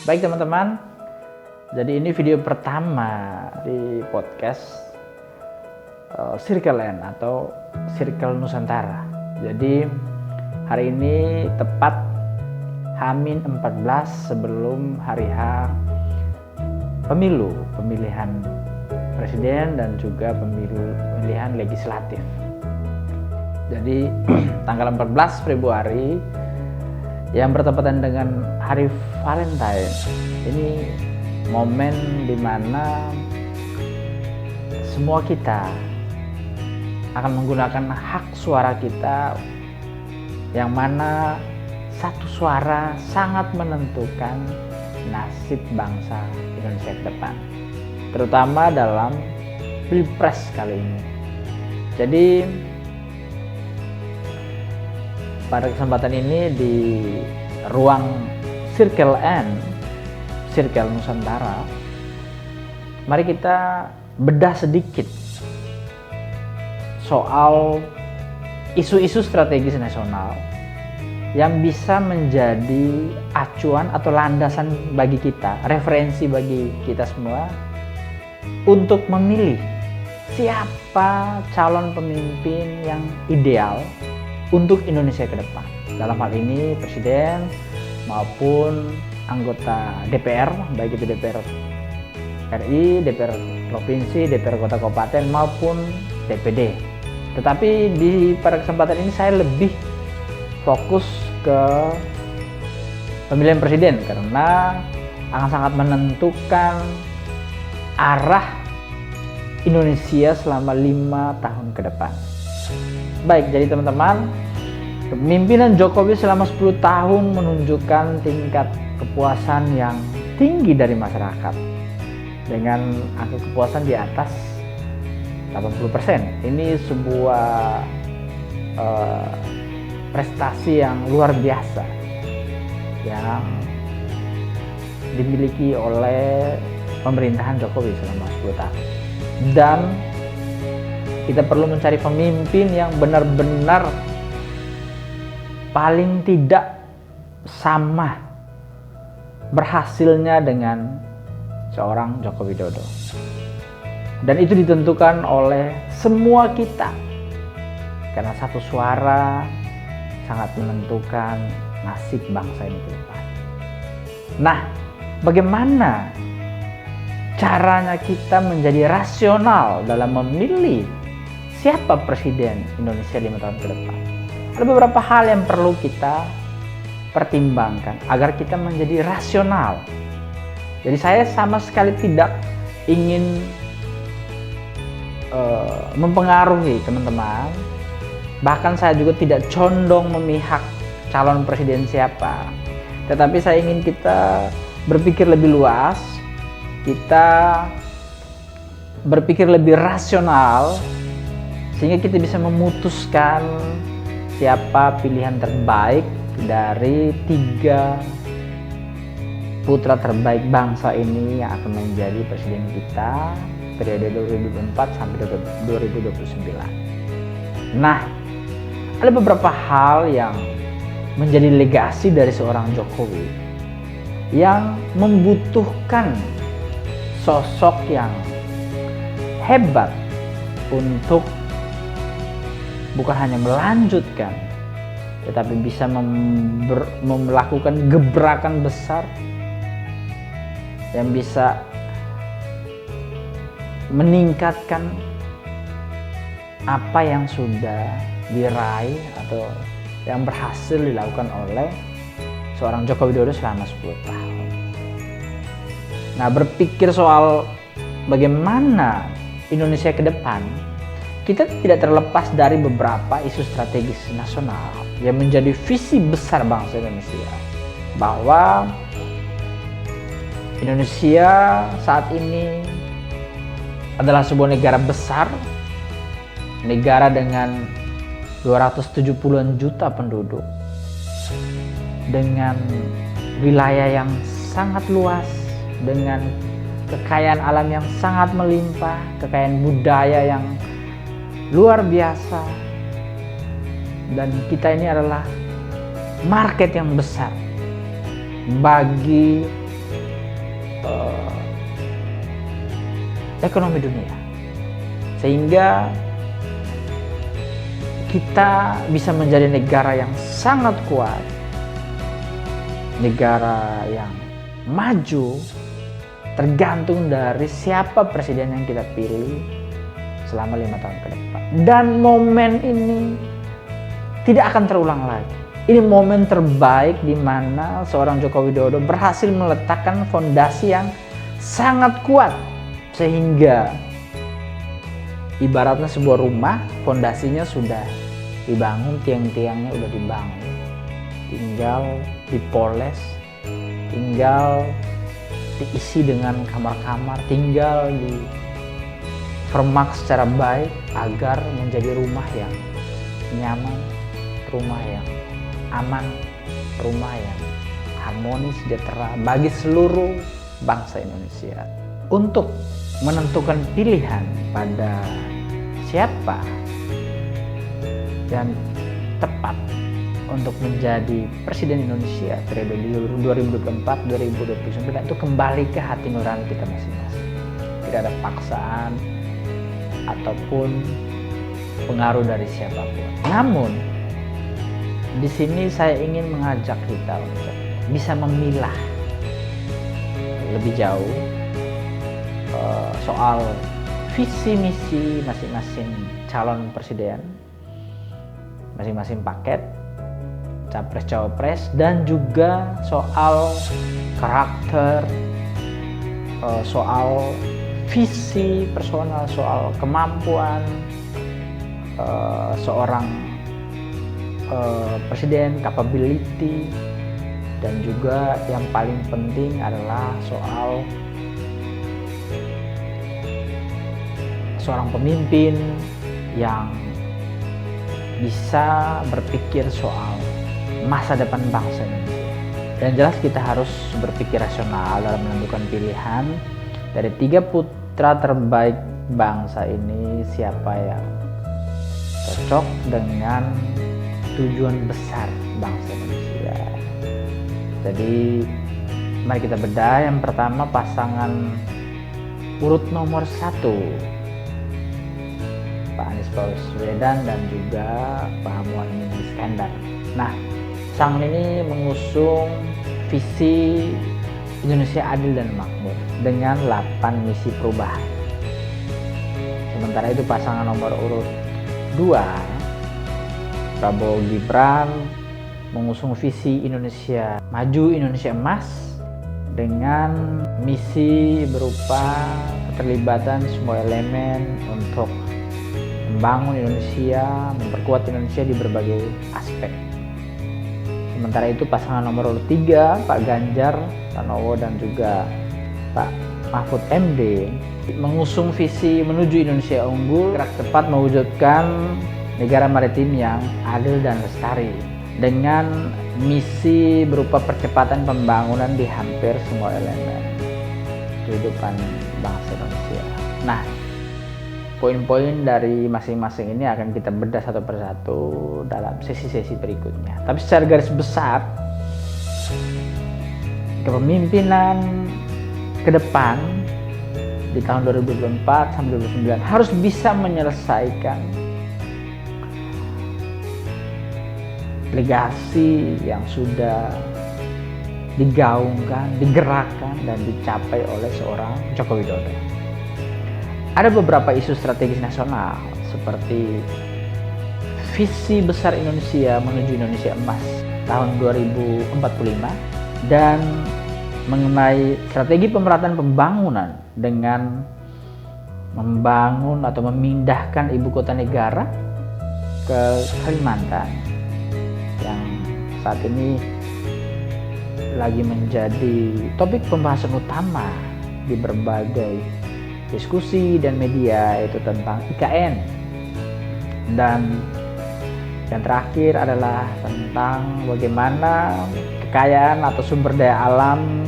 Baik teman-teman, jadi ini video pertama di podcast Circle N atau Circle Nusantara. Jadi hari ini tepat H-14 sebelum hari H pemilihan presiden dan juga pemilihan legislatif. Jadi tanggal 14 Februari yang bertepatan dengan hari Valentine, ini momen dimana semua kita akan menggunakan hak suara kita, yang mana satu suara sangat menentukan nasib bangsa Indonesia ke depan, terutama dalam Pilpres kali ini. Jadi pada kesempatan ini di ruang Circle N, Circle Nusantara, mari kita bedah sedikit soal isu-isu strategis nasional yang bisa menjadi acuan atau landasan bagi kita, referensi bagi kita semua untuk memilih siapa calon pemimpin yang ideal untuk Indonesia ke depan. Dalam hal ini presiden maupun anggota DPR, baik itu DPR RI, DPR provinsi, DPR kota kabupaten maupun DPD. Tetapi pada kesempatan ini saya lebih fokus ke pemilihan presiden karena akan sangat menentukan arah Indonesia selama 5 tahun ke depan. Baik, jadi teman-teman, kepemimpinan Jokowi selama 10 tahun menunjukkan tingkat kepuasan yang tinggi dari masyarakat dengan angka kepuasan di atas 80%. Ini sebuah prestasi yang luar biasa yang dimiliki oleh pemerintahan Jokowi selama 10 tahun. Dan kita perlu mencari pemimpin yang benar-benar paling tidak sama berhasilnya dengan seorang Joko Widodo. Dan itu ditentukan oleh semua kita, karena satu suara sangat menentukan nasib bangsa ini ke depan. Nah, bagaimana caranya kita menjadi rasional dalam memilih siapa presiden Indonesia 5 tahun ke depan? Ada beberapa hal yang perlu kita pertimbangkan agar kita menjadi rasional. Jadi saya sama sekali tidak ingin mempengaruhi teman-teman. Bahkan saya juga tidak condong memihak calon presiden siapa. Tetapi saya ingin kita berpikir lebih luas, kita berpikir lebih rasional, sehingga kita bisa memutuskan siapa pilihan terbaik dari 3 putra terbaik bangsa ini yang akan menjadi presiden kita periode 2024 sampai 2029. Nah, ada beberapa hal yang menjadi legasi dari seorang Jokowi yang membutuhkan sosok yang hebat untuk bukan hanya melanjutkan, tetapi bisa melakukan gebrakan besar yang bisa meningkatkan apa yang sudah diraih atau yang berhasil dilakukan oleh seorang Joko Widodo selama 10 tahun. Nah, berpikir soal bagaimana Indonesia ke depan, kita tidak terlepas dari beberapa isu strategis nasional yang menjadi visi besar bangsa Indonesia, bahwa Indonesia saat ini adalah sebuah negara besar, negara dengan 270-an juta penduduk, dengan wilayah yang sangat luas, dengan kekayaan alam yang sangat melimpah, kekayaan budaya yang luar biasa, dan kita ini adalah market yang besar bagi ekonomi dunia, sehingga kita bisa menjadi negara yang sangat kuat, negara yang maju, tergantung dari siapa presiden yang kita pilih selama 5 tahun ke depan. Dan momen ini tidak akan terulang lagi. Ini momen terbaik di mana seorang Joko Widodo berhasil meletakkan fondasi yang sangat kuat, sehingga ibaratnya sebuah rumah, fondasinya sudah dibangun, tiang-tiangnya udah dibangun, tinggal dipoles, tinggal diisi dengan kamar-kamar, tinggal dipermak secara baik agar menjadi rumah yang nyaman, rumah yang aman, rumah yang harmonis, sejahtera bagi seluruh bangsa Indonesia. Untuk menentukan pilihan pada siapa yang tepat untuk menjadi Presiden Indonesia periode 2024-2029 itu kembali ke hati nurani kita masing-masing. Tidak ada paksaan ataupun pengaruh dari siapapun. Namun di sini saya ingin mengajak kita untuk bisa memilah lebih jauh soal visi misi masing-masing calon presiden, masing-masing paket capres cawapres, dan juga soal karakter, soal visi personal, soal kemampuan seorang presiden, capability, dan juga yang paling penting adalah soal seorang pemimpin yang bisa berpikir soal masa depan bangsa Indonesia. Dan jelas kita harus berpikir rasional dalam menentukan pilihan dari 3 putra terbaik bangsa ini, siapa yang cocok dengan tujuan besar bangsa Indonesia. Jadi mari kita bedah. Yang pertama, pasangan urut nomor 1, Pak Anies Baswedan dan juga Pak Muhaymin Iskandar. Nah, pasangan ini mengusung visi Indonesia adil dan makmur dengan 8 misi perubahan. Sementara itu pasangan nomor urut 2, Prabowo Gibran, mengusung visi Indonesia maju, Indonesia emas, dengan misi berupa keterlibatan semua elemen untuk membangun Indonesia, memperkuat Indonesia di berbagai aspek. Sementara itu pasangan nomor urut 3, Pak Ganjar Pranowo dan juga Pak Mahfud MD, mengusung visi menuju Indonesia unggul, gerak cepat mewujudkan negara maritim yang adil dan lestari, dengan misi berupa percepatan pembangunan di hampir semua elemen kehidupan bangsa Indonesia. Nah, poin-poin dari masing-masing ini akan kita bedah satu persatu dalam sesi-sesi berikutnya. Tapi secara garis besar, kepemimpinan ke depan di tahun 2024 sampai 2029 harus bisa menyelesaikan legasi yang sudah digaungkan, digerakkan, dan dicapai oleh seorang Joko Widodo. Ada beberapa isu strategis nasional seperti visi besar Indonesia menuju Indonesia emas tahun 2045 dan mengenai strategi pemerataan pembangunan dengan membangun atau memindahkan ibu kota negara ke Kalimantan yang saat ini lagi menjadi topik pembahasan utama di berbagai diskusi dan media, yaitu tentang IKN. Dan yang terakhir adalah tentang bagaimana kekayaan atau sumber daya alam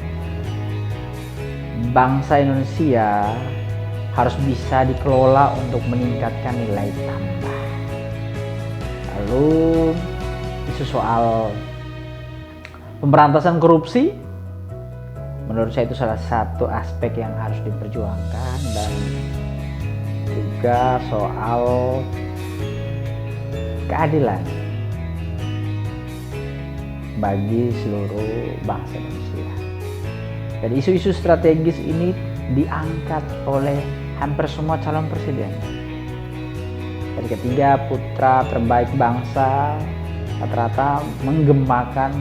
bangsa Indonesia harus bisa dikelola untuk meningkatkan nilai tambah. Lalu isu soal pemberantasan korupsi Menurut saya itu salah satu aspek yang harus diperjuangkan, dan juga soal keadilan bagi seluruh bangsa Indonesia. Dan isu-isu strategis ini diangkat oleh hampir semua calon presiden. Dari ketiga putra terbaik bangsa rata-rata menggemakan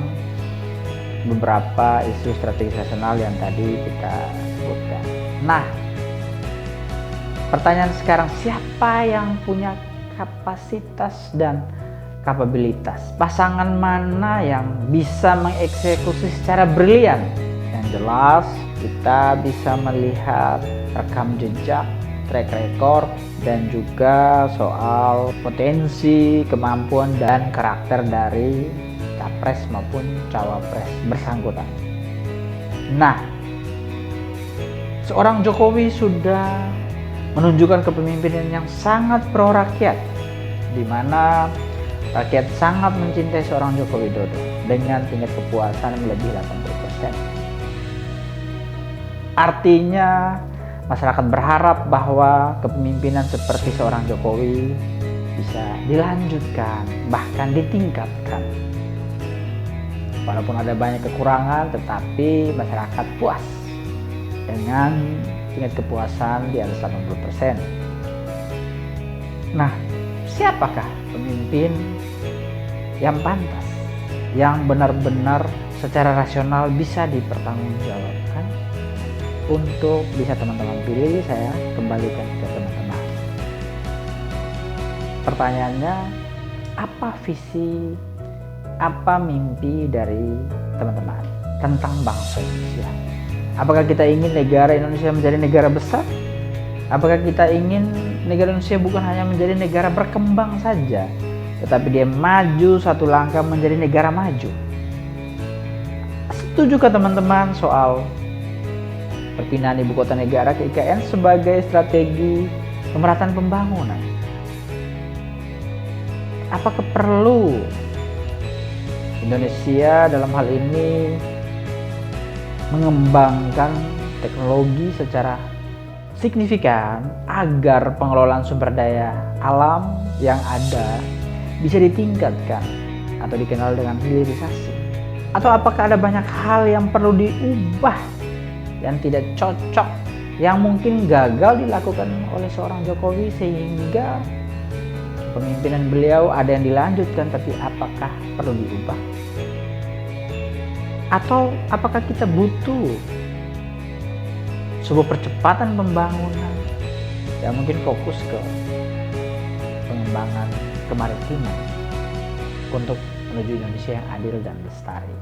beberapa isu strategis nasional yang tadi kita sebutkan. Nah, pertanyaan sekarang, siapa yang punya kapasitas dan kapabilitas? Pasangan mana yang bisa mengeksekusi secara brilian? Yang jelas kita bisa melihat rekam jejak, track record, dan juga soal potensi, kemampuan, dan karakter dari capres maupun cawapres bersangkutan. Nah, seorang Jokowi sudah menunjukkan kepemimpinan yang sangat pro rakyat, di mana rakyat sangat mencintai seorang Joko Widodo dengan tingkat kepuasan melebihi 80%. Artinya masyarakat berharap bahwa kepemimpinan seperti seorang Jokowi bisa dilanjutkan, bahkan ditingkatkan. Walaupun ada banyak kekurangan, tetapi masyarakat puas dengan tingkat kepuasan di atas 80%. Nah, siapakah pemimpin yang pantas, yang benar-benar secara rasional bisa dipertanggungjawabkan untuk bisa teman-teman pilih? Saya kembalikan ke teman-teman. Pertanyaannya, apa visi, apa mimpi dari teman-teman tentang bangsa Indonesia? Apakah kita ingin negara Indonesia menjadi negara besar? Apakah kita ingin negara Indonesia bukan hanya menjadi negara berkembang saja, tetapi dia maju satu langkah menjadi negara maju? Setujukah teman-teman soal perpindahan ibu kota negara ke IKN sebagai strategi pemerataan pembangunan? Apakah perlu Indonesia dalam hal ini mengembangkan teknologi secara signifikan agar pengelolaan sumber daya alam yang ada bisa ditingkatkan atau dikenal dengan hilirisasi? Atau apakah ada banyak hal yang perlu diubah, yang tidak cocok, yang mungkin gagal dilakukan oleh seorang Jokowi sehingga pemimpinan beliau ada yang dilanjutkan, tapi apakah perlu diubah? Atau apakah kita butuh sebuah percepatan pembangunan yang mungkin fokus ke pengembangan kemaritiman untuk menuju Indonesia yang adil dan lestari?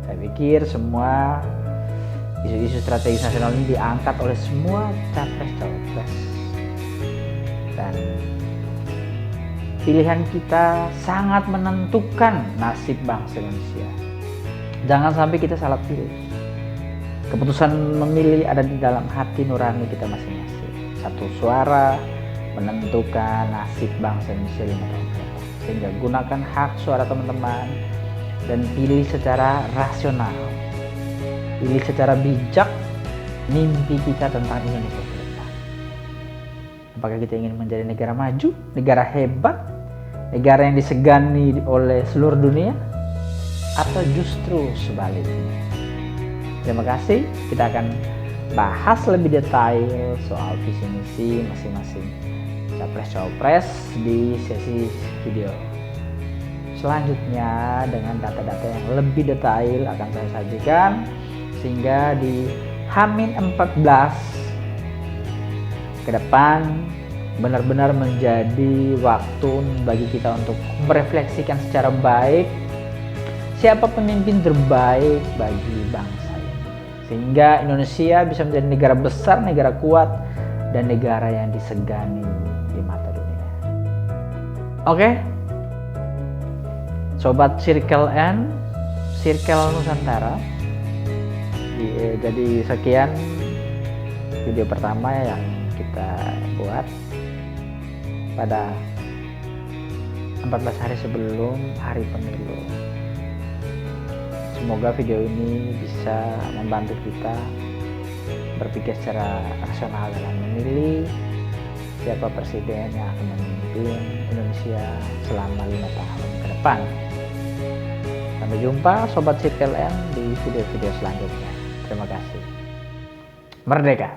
Saya pikir semua isu-isu strategis nasional ini diangkat oleh semua capres-cawapres, dan pilihan kita sangat menentukan nasib bangsa Indonesia. Jangan sampai kita salah pilih. Keputusan memilih ada di dalam hati nurani kita masing-masing. Satu suara menentukan nasib bangsa Indonesia 5 tahun ke depan. Sehingga gunakan hak suara teman-teman dan pilih secara rasional, pilih secara bijak mimpi kita tentang Indonesia ke depan. Apakah kita ingin menjadi negara maju, negara hebat, negara yang disegani oleh seluruh dunia, atau justru sebaliknya? Terima kasih. Kita akan bahas lebih detail soal visi misi masing-masing capres-cawapres di sesi video selanjutnya dengan data-data yang lebih detail akan saya sajikan, sehingga di H-14 ke depan benar-benar menjadi waktu bagi kita untuk merefleksikan secara baik siapa pemimpin terbaik bagi bangsa ini, sehingga Indonesia bisa menjadi negara besar, negara kuat, dan negara yang disegani di mata dunia. Oke, Sobat Circle N, Circle Nusantara. Jadi sekian video pertama yang kita buat pada 14 hari sebelum hari pemilu. Semoga video ini bisa membantu kita berpikir secara rasional dalam memilih siapa presiden yang akan memimpin Indonesia selama 5 tahun ke depan. Sampai jumpa Sobat Circle M di video-video selanjutnya. Terima kasih. Merdeka!